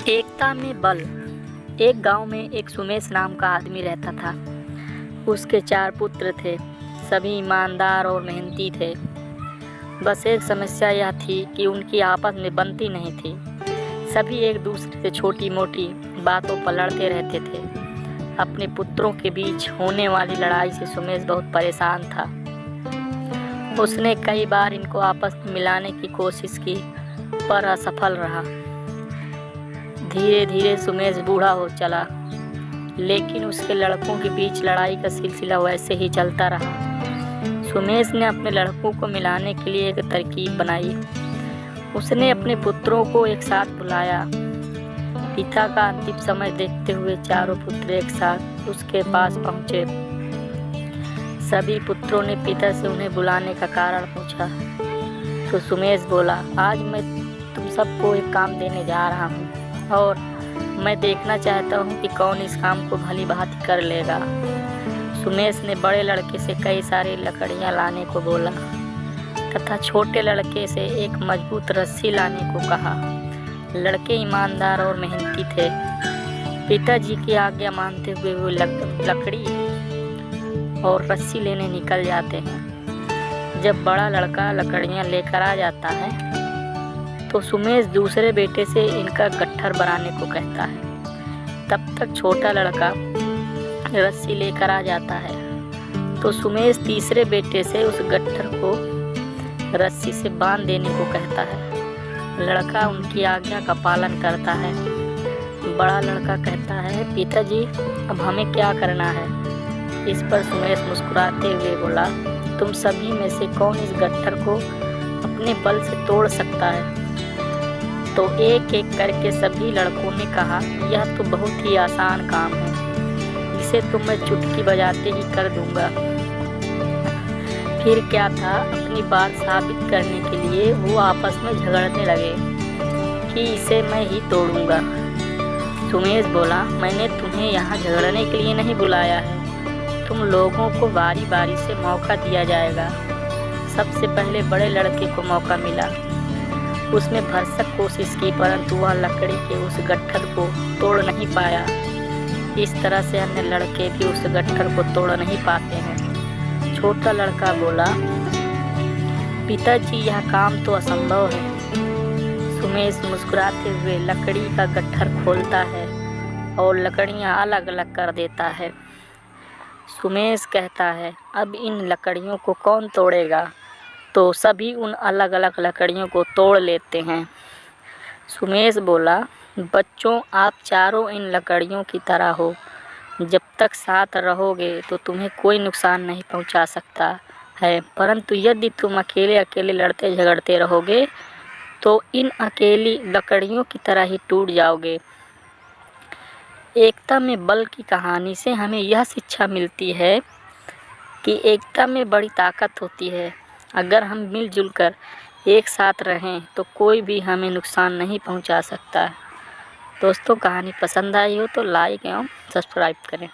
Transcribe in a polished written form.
एकता में बल। एक गांव में एक सुमेश नाम का आदमी रहता था। उसके 4 पुत्र थे। सभी ईमानदार और मेहनती थे। बस एक समस्या यह थी कि उनकी आपस में बनती नहीं थी। सभी एक दूसरे से छोटी मोटी बातों पर लड़ते रहते थे। अपने पुत्रों के बीच होने वाली लड़ाई से सुमेश बहुत परेशान था। उसने कई बार इनको आपस में मिलाने की कोशिश की, पर असफल रहा। धीरे धीरे सुमेश बूढ़ा हो चला, लेकिन उसके लड़कों के बीच लड़ाई का सिलसिला वैसे ही चलता रहा। सुमेश ने अपने लड़कों को मिलाने के लिए एक तरकीब बनाई। उसने अपने पुत्रों को एक साथ बुलाया। पिता का अंतिम समय देखते हुए चारों पुत्र एक साथ उसके पास पहुंचे। सभी पुत्रों ने पिता से उन्हें बुलाने का कारण पूछा, तो सुमेश बोला, आज मैं तुम सबको एक काम देने जा रहा हूँ और मैं देखना चाहता हूँ कि कौन इस काम को भली भांति कर लेगा। सुमेश ने बड़े लड़के से कई सारी लकड़ियाँ लाने को बोला तथा छोटे लड़के से एक मजबूत रस्सी लाने को कहा। लड़के ईमानदार और मेहनती थे। पिताजी की आज्ञा मानते हुए वो लकड़ी और रस्सी लेने निकल जाते हैं। जब बड़ा लड़का लकड़ियाँ लेकर आ जाता है तो सुमेश दूसरे बेटे से इनका गट्ठर बनाने को कहता है। तब तक छोटा लड़का रस्सी लेकर आ जाता है तो सुमेश तीसरे बेटे से उस गट्ठर को रस्सी से बांध देने को कहता है। लड़का उनकी आज्ञा का पालन करता है। बड़ा लड़का कहता है, पिताजी अब हमें क्या करना है? इस पर सुमेश मुस्कुराते हुए बोला, तुम सभी में से कौन इस गट्ठर को अपने बल से तोड़ सकता है? तो एक एक करके सभी लड़कों ने कहा, यह तो बहुत ही आसान काम है, इसे तो मैं चुटकी बजाते ही कर दूंगा। फिर क्या था, अपनी बात साबित करने के लिए वो आपस में झगड़ने लगे कि इसे मैं ही तोड़ूंगा। सुमेश बोला, मैंने तुम्हें यहाँ झगड़ने के लिए नहीं बुलाया है। तुम लोगों को बारी बारी से मौका दिया जाएगा। सबसे पहले बड़े लड़के को मौका मिला। उसने भरसक कोशिश की, परंतु वह लकड़ी के उस गट्ठर को तोड़ नहीं पाया। इस तरह से अन्य लड़के भी उस गट्ठर को तोड़ नहीं पाते हैं। छोटा लड़का बोला, पिताजी यह काम तो असंभव है। सुमेश मुस्कुराते हुए लकड़ी का गट्ठर खोलता है और लकड़ियां अलग अलग कर देता है। सुमेश कहता है, अब इन लकड़ियों को कौन तोड़ेगा? तो सभी उन अलग अलग लकड़ियों को तोड़ लेते हैं। सुमेश बोला, बच्चों आप चारों इन लकड़ियों की तरह हो। जब तक साथ रहोगे तो तुम्हें कोई नुकसान नहीं पहुंचा सकता है, परंतु यदि तुम अकेले अकेले लड़ते झगड़ते रहोगे तो इन अकेली लकड़ियों की तरह ही टूट जाओगे। एकता में बल की कहानी से हमें यह शिक्षा मिलती है कि एकता में बड़ी ताकत होती है। अगर हम मिलजुल कर एक साथ रहें तो कोई भी हमें नुकसान नहीं पहुंचा सकता है। दोस्तों, कहानी पसंद आई हो तो लाइक एवं सब्सक्राइब करें।